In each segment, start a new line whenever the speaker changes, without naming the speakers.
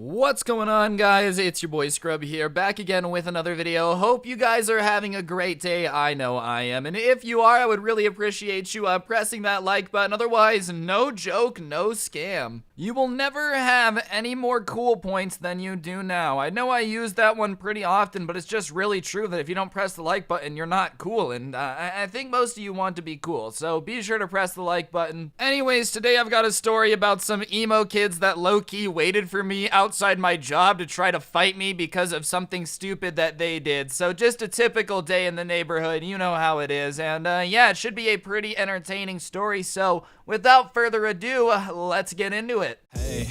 What's going on, guys? It's your boy Scrub here, back again with another video. Hope you guys are having a great day. I know I am, and if you are, I would really appreciate you pressing that like button. Otherwise, no joke, no scam. You will never have any more cool points than you do now. I know I use that one pretty often, but it's just really true that if you don't press the like button, you're not cool, and I think most of you want to be cool, so be sure to press the like button. Anyways, today I've got a story about some emo kids that low-key waited for me outside my job to try to fight me because of something stupid that they did. So just a typical day in the neighborhood, you know how it is. And yeah, it should be a pretty entertaining story. So without further ado, let's get into it.
Hey,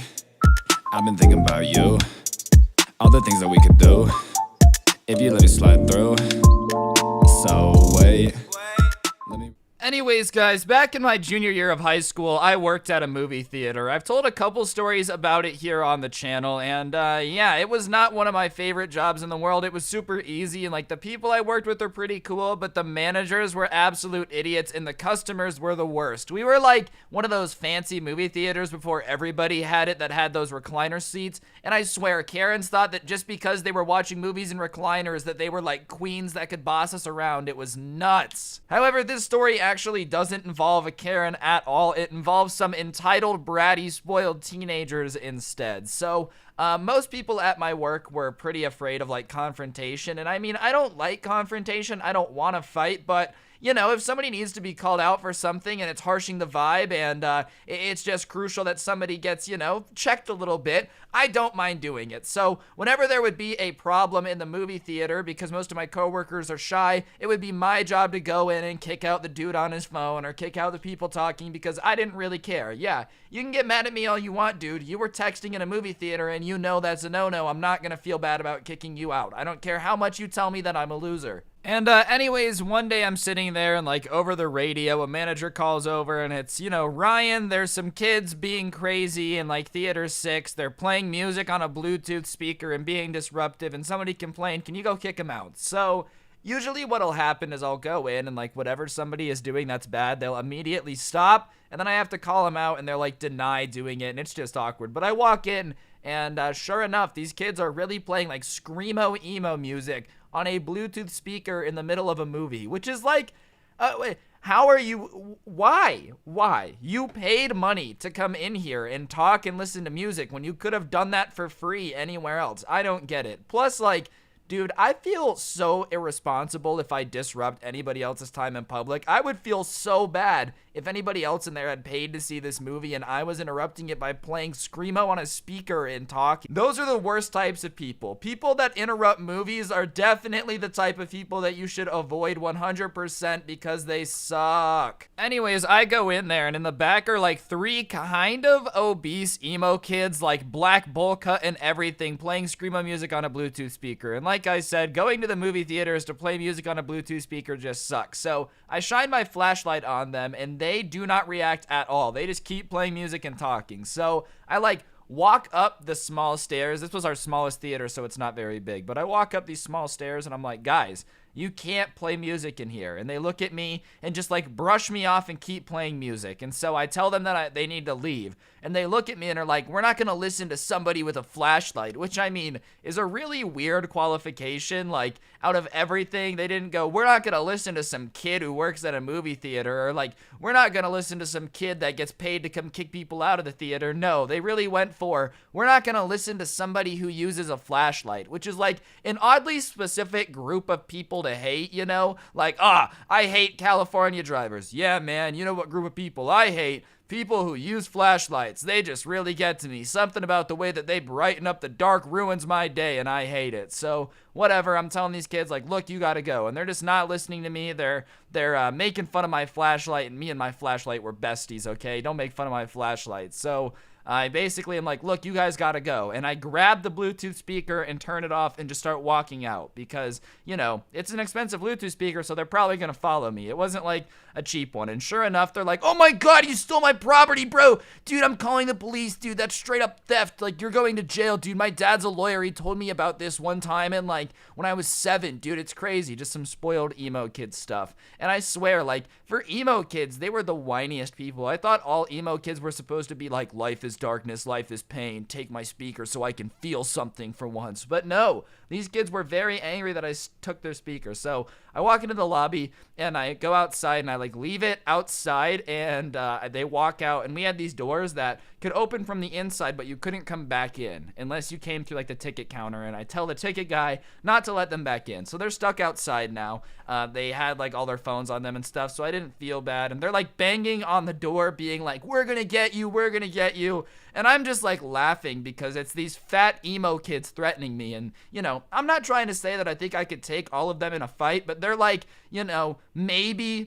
I've been thinking about you, all the things that we could do, if you let it slide through. So wait, let me...
Anyways, guys, back in my junior year of high school, I worked at a movie theater. I've told a couple stories about it here on the channel, and yeah, it was not one of my favorite jobs in the world. It was super easy, and like the people I worked with were pretty cool, but the managers were absolute idiots, and the customers were the worst. We were like one of those fancy movie theaters before everybody had it that had those recliner seats, and I swear, Karens thought that just because they were watching movies in recliners that they were like queens that could boss us around. It was nuts. However, this story actually doesn't involve a Karen at all. It involves some entitled, bratty, spoiled teenagers instead. So most people at my work were pretty afraid of like confrontation, and I mean, I don't like confrontation. I don't want to fight, but you know, if somebody needs to be called out for something and it's harshing the vibe and it's just crucial that somebody gets, you know, checked a little bit, I don't mind doing it. So whenever there would be a problem in the movie theater, because most of my coworkers are shy, it would be my job to go in and kick out the dude on his phone or kick out the people talking because I didn't really care. Yeah, you can get mad at me all you want, dude. You were texting in a movie theater and you know that's a no-no. I'm not gonna feel bad about kicking you out. I don't care how much you tell me that I'm a loser. And anyways, one day I'm sitting there and like over the radio, a manager calls over and it's, you know, Ryan, there's some kids being crazy in like theater 6. They're playing music on a Bluetooth speaker and being disruptive, and somebody complained, can you go kick them out? So usually what'll happen is I'll go in and like whatever somebody is doing that's bad, they'll immediately stop, and then I have to call them out and they're like deny doing it, and it's just awkward. But I walk in and sure enough, these kids are really playing like screamo emo music on a Bluetooth speaker in the middle of a movie, which is like, wait, how are you, why? You paid money to come in here and talk and listen to music when you could have done that for free anywhere else. I don't get it. Plus, like, dude, I feel so irresponsible if I disrupt anybody else's time in public. I would feel so bad if anybody else in there had paid to see this movie and I was interrupting it by playing screamo on a speaker and talking. Those are the worst types of people. People that interrupt movies are definitely the type of people that you should avoid 100% because they suck. Anyways, I go in there and in the back are like 3 kind of obese emo kids, like black bowl cut and everything, playing screamo music on a Bluetooth speaker. And like I said, going to the movie theaters to play music on a Bluetooth speaker just sucks. So I shine my flashlight on them and they do not react at all. They just keep playing music and talking. So I like walk up the small stairs. This was our smallest theater, so it's not very big. But I walk up these small stairs and I'm like, guys, you can't play music in here. And they look at me and just like brush me off and keep playing music. And so I tell them that they need to leave. And they look at me and are like, we're not going to listen to somebody with a flashlight, which I mean is a really weird qualification. Like out of everything, they didn't go, we're not going to listen to some kid who works at a movie theater, or like, we're not going to listen to some kid that gets paid to come kick people out of the theater. No, they really went for, we're not going to listen to somebody who uses a flashlight, which is like an oddly specific group of people to hate, you know? Like, I hate California drivers. Yeah, man, you know what group of people I hate? People who use flashlights. They just really get to me. Something about the way that they brighten up the dark ruins my day, and I hate it. So whatever, I'm telling these kids, like, look, you gotta go. And they're just not listening to me. They're making fun of my flashlight, and me and my flashlight were besties, okay? Don't make fun of my flashlight. So I basically am like, look, you guys gotta go. And I grab the Bluetooth speaker and turn it off and just start walking out because, you know, it's an expensive Bluetooth speaker, so they're probably gonna follow me. It wasn't like a cheap one. And sure enough, they're like, oh my God, you stole my property, bro. Dude, I'm calling the police, dude. That's straight up theft. Like, you're going to jail, dude. My dad's a lawyer. He told me about this one time and like when I was 7, dude, it's crazy. Just some spoiled emo kid stuff. And I swear, like, for emo kids, they were the whiniest people. I thought all emo kids were supposed to be like, life is darkness, life is pain. Take my speaker so I can feel something for once. But no, these kids were very angry that I took their speaker. So I walk into the lobby and I go outside and I like leave it outside, and they walk out, and we had these doors that could open from the inside, but you couldn't come back in unless you came through like the ticket counter. And I tell the ticket guy not to let them back in. So they're stuck outside now. They had like all their phones on them and stuff, so I didn't feel bad. And they're like banging on the door being like, we're gonna get you, we're gonna get you. And I'm just like laughing because it's these fat emo kids threatening me. And, you know, I'm not trying to say that I think I could take all of them in a fight, but they're like, you know, maybe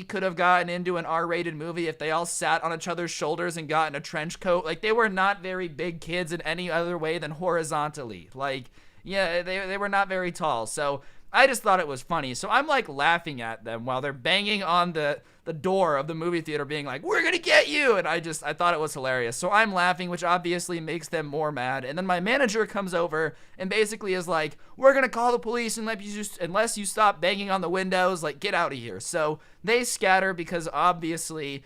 could have gotten into an R-rated movie if they all sat on each other's shoulders and got in a trench coat. Like, they were not very big kids in any other way than horizontally. Like, yeah, they were not very tall. So I just thought it was funny. So I'm like laughing at them while they're banging on the door of the movie theater being like, we're gonna get you. And I thought it was hilarious. So I'm laughing, which obviously makes them more mad. And then my manager comes over and basically is like, we're gonna call the police unless you stop banging on the windows, like, get out of here. So they scatter because obviously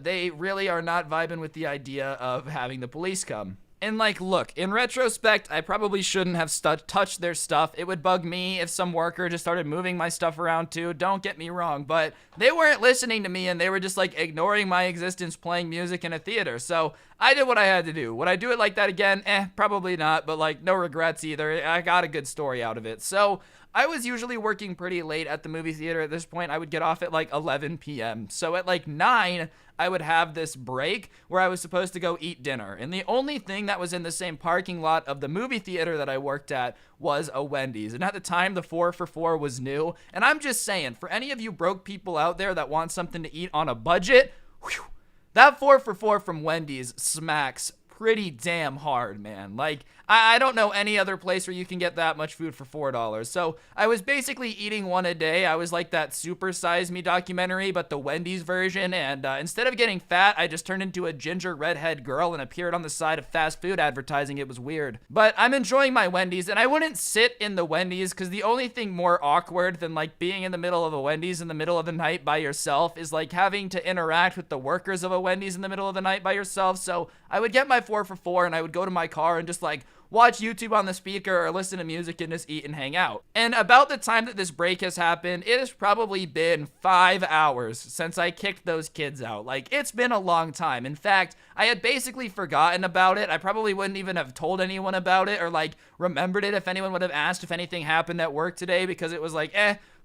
they really are not vibing with the idea of having the police come. And like, look, in retrospect, I probably shouldn't have touched their stuff. It would bug me if some worker just started moving my stuff around too. Don't get me wrong, but they weren't listening to me and they were just like ignoring my existence playing music in a theater. So I did what I had to do. Would I do it like that again? Probably not, but like no regrets either. I got a good story out of it. So I was usually working pretty late at the movie theater at this point. I would get off at like 11 p.m. So at like 9, I would have this break where I was supposed to go eat dinner. And the only thing that was in the same parking lot of the movie theater that I worked at was a Wendy's. And at the time, the 4 for $4 was new. And I'm just saying, for any of you broke people out there that want something to eat on a budget, whew, that 4 for $4 from Wendy's smacks pretty damn hard, man. Like, I don't know any other place where you can get that much food for $4. So I was basically eating one a day. I was like that Super Size Me documentary, but the Wendy's version. And instead of getting fat, I just turned into a ginger redhead girl and appeared on the side of fast food advertising. It was weird. But I'm enjoying my Wendy's, and I wouldn't sit in the Wendy's because the only thing more awkward than like being in the middle of a Wendy's in the middle of the night by yourself is like having to interact with the workers of a Wendy's in the middle of the night by yourself. So I would get my 4 for $4 and I would go to my car and just like watch YouTube on the speaker or listen to music and just eat and hang out. And about the time that this break has happened, it has probably been 5 hours since I kicked those kids out. Like, it's been a long time. In fact, I had basically forgotten about it. I probably wouldn't even have told anyone about it or like remembered it if anyone would have asked if anything happened at work today, because it was like,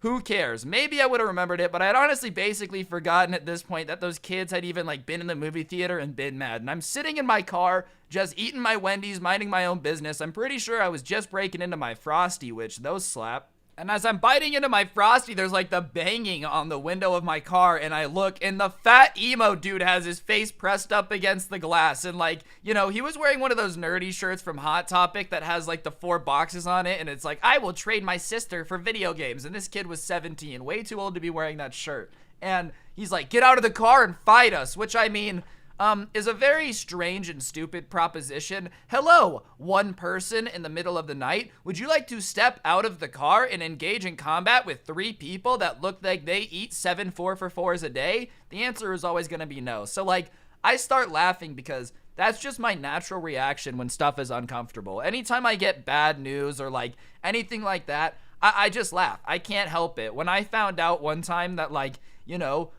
who cares? Maybe I would have remembered it, but I had honestly basically forgotten at this point that those kids had even like been in the movie theater and been mad. And I'm sitting in my car, just eating my Wendy's, minding my own business. I'm pretty sure I was just breaking into my Frosty, which those slap. And as I'm biting into my Frosty, there's like the banging on the window of my car, and I look, and the fat emo dude has his face pressed up against the glass, and like, you know, he was wearing one of those nerdy shirts from Hot Topic that has like the 4 boxes on it, and it's like, I will trade my sister for video games, and this kid was 17, way too old to be wearing that shirt. And he's like, get out of the car and fight us, which I mean, is a very strange and stupid proposition. Hello, one person in the middle of the night. Would you like to step out of the car and engage in combat with 3 people that look like they eat 7 4 for $4s a day? The answer is always going to be no. So like, I start laughing because that's just my natural reaction when stuff is uncomfortable. Anytime I get bad news or like anything like that, I just laugh. I can't help it. When I found out one time that like, you know,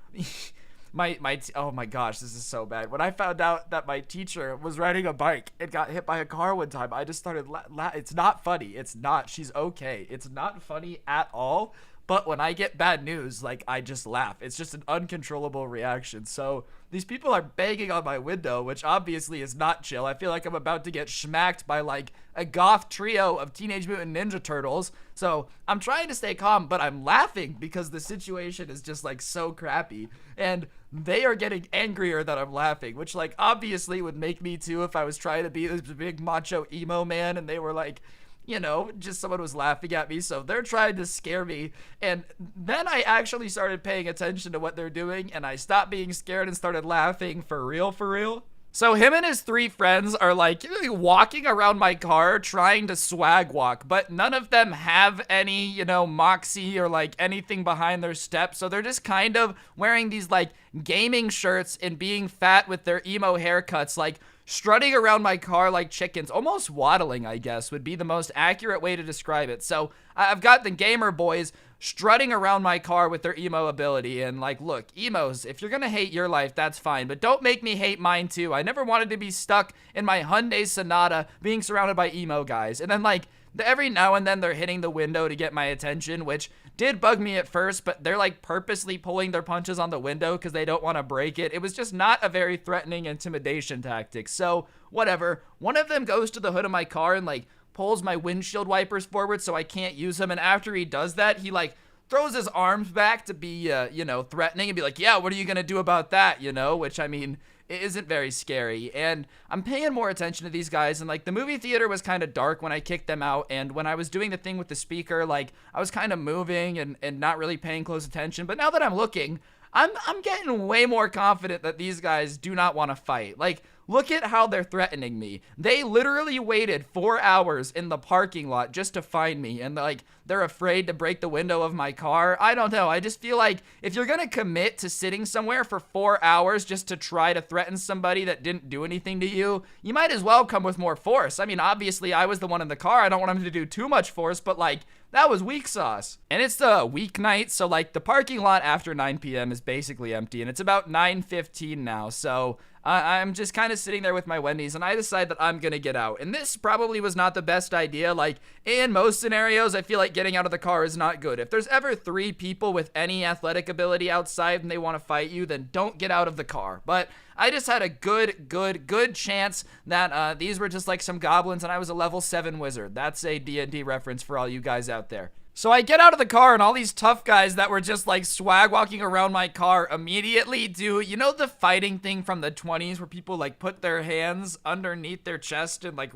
oh my gosh, this is so bad. When I found out that my teacher was riding a bike and got hit by a car one time, I just started it's not funny. It's not. She's okay. It's not funny at all. But when I get bad news, like, I just laugh. It's just an uncontrollable reaction. So these people are banging on my window, which obviously is not chill. I feel like I'm about to get schmacked by like a goth trio of Teenage Mutant Ninja Turtles. So I'm trying to stay calm, but I'm laughing because the situation is just like so crappy. And they are getting angrier that I'm laughing, which like obviously would make me too if I was trying to be this big macho emo man and they were like, you know, just someone was laughing at me. So they're trying to scare me. And then I actually started paying attention to what they're doing, and I stopped being scared and started laughing for real, for real. So him and his 3 friends are like walking around my car trying to swag walk, but none of them have any, you know, moxie or like anything behind their step. So they're just kind of wearing these like gaming shirts and being fat with their emo haircuts, like strutting around my car like chickens, almost waddling, I guess, would be the most accurate way to describe it. So I've got the gamer boys strutting around my car with their emo ability, and like, look, emos, if you're gonna hate your life, that's fine, but don't make me hate mine too. I never wanted to be stuck in my Hyundai Sonata being surrounded by emo guys. And then like, every now and then they're hitting the window to get my attention, which did bug me at first, but they're like purposely pulling their punches on the window because they don't want to break it. It was just not a very threatening intimidation tactic. So whatever. One of them goes to the hood of my car and like pulls my windshield wipers forward so I can't use them. And after he does that, he like throws his arms back to be, threatening and be like, yeah, what are you going to do about that? Which I mean, it isn't very scary. And I'm paying more attention to these guys, and like the movie theater was kind of dark when I kicked them out, and when I was doing the thing with the speaker, like I was kind of moving and not really paying close attention. But now that I'm looking, I'm getting way more confident that these guys do not want to fight. Like, look at how they're threatening me. They literally waited 4 hours in the parking lot just to find me, and like they're afraid to break the window of my car. I don't know. I just feel like if you're gonna commit to sitting somewhere for 4 hours just to try to threaten somebody that didn't do anything to you, you might as well come with more force. I mean, obviously I was the one in the car. I don't want him to do too much force, but like, that was weak sauce. And it's the weeknight, so like the parking lot after 9 p.m. is basically empty, and it's about 9:15 now, so I'm just kind of sitting there with my Wendy's, and I decide that I'm gonna get out. And this probably was not the best idea. Like, in most scenarios, I feel like getting out of the car is not good. If there's ever 3 people with any athletic ability outside and they want to fight you, then don't get out of the car. But I just had a good chance that these were just like some goblins and I was a level 7 wizard. That's a D&D reference for all you guys out there. So I get out of the car, and all these tough guys that were just like swag walking around my car immediately do, the fighting thing from the 20s where people like put their hands underneath their chest and like,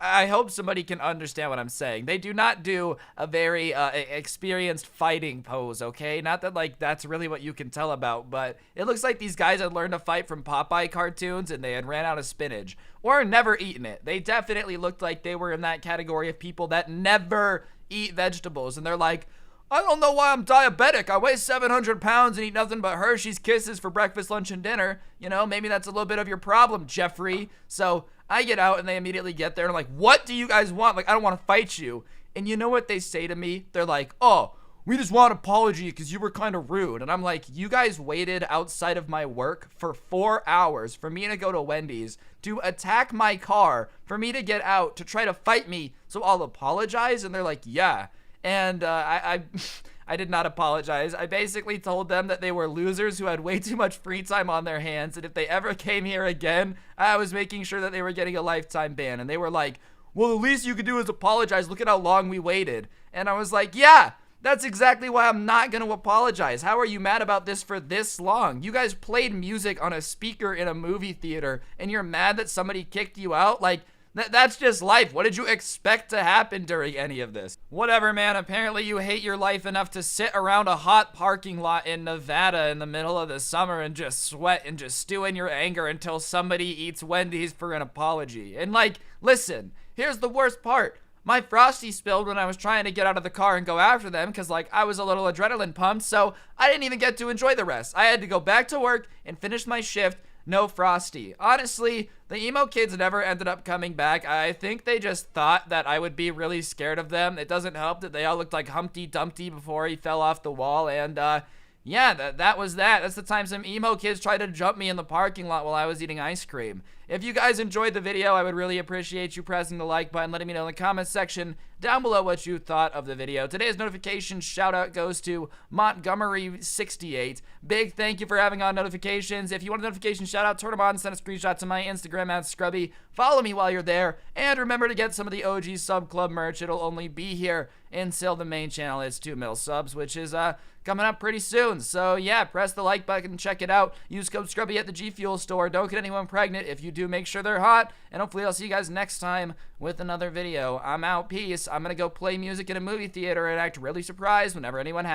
I hope somebody can understand what I'm saying. They do not do a very experienced fighting pose, okay? Not that like that's really what you can tell about, but it looks like these guys had learned to fight from Popeye cartoons and they had ran out of spinach or never eaten it. They definitely looked like they were in that category of people that never eat vegetables, and they're like, I don't know why I'm diabetic. I weigh 700 pounds and eat nothing but Hershey's Kisses for breakfast, lunch, and dinner. Maybe that's a little bit of your problem, Jeffrey. So I get out, and they immediately get there, and I'm like, what do you guys want? Like, I don't want to fight you. And you know what they say to me? They're like, oh, we just want an apology because you were kind of rude. And I'm like, you guys waited outside of my work for 4 hours for me to go to Wendy's, to attack my car, for me to get out, to try to fight me, so I'll apologize? And they're like, yeah. And I did not apologize. I basically told them that they were losers who had way too much free time on their hands, and if they ever came here again, I was making sure that they were getting a lifetime ban. And they were like, well, the least you could do is apologize. Look at how long we waited. And I was like, yeah, that's exactly why I'm not going to apologize. How are you mad about this for this long? You guys played music on a speaker in a movie theater, and you're mad that somebody kicked you out? Like, that's just life. What did you expect to happen during any of this? Whatever, man. Apparently you hate your life enough to sit around a hot parking lot in Nevada in the middle of the summer and just sweat and just stew in your anger until somebody eats Wendy's for an apology. And like, listen, here's the worst part. My Frosty spilled when I was trying to get out of the car and go after them because, like, I was a little adrenaline pumped, so I didn't even get to enjoy the rest. I had to go back to work and finish my shift. No Frosty. Honestly, the emo kids never ended up coming back. I think they just thought that I would be really scared of them. It doesn't help that they all looked like Humpty Dumpty before he fell off the wall, and, yeah, that was that. That's the time some emo kids tried to jump me in the parking lot while I was eating ice cream. If you guys enjoyed the video, I would really appreciate you pressing the like button, letting me know in the comments section down below what you thought of the video. Today's notification shout out goes to Montgomery68. Big thank you for having on notifications. If you want a notification shout out, turn them on, send a screenshot to my Instagram at Scrubby. Follow me while you're there, and remember to get some of the OG Sub Club merch. It'll only be here until the main channel hits 2 mil subs, which is coming up pretty soon. So yeah, press the like button, check it out. Use code Scrubby at the G Fuel store. Don't get anyone pregnant. If you do, make sure they're hot. And hopefully I'll see you guys next time with another video. I'm out. Peace. I'm gonna go play music in a movie theater and act really surprised whenever anyone has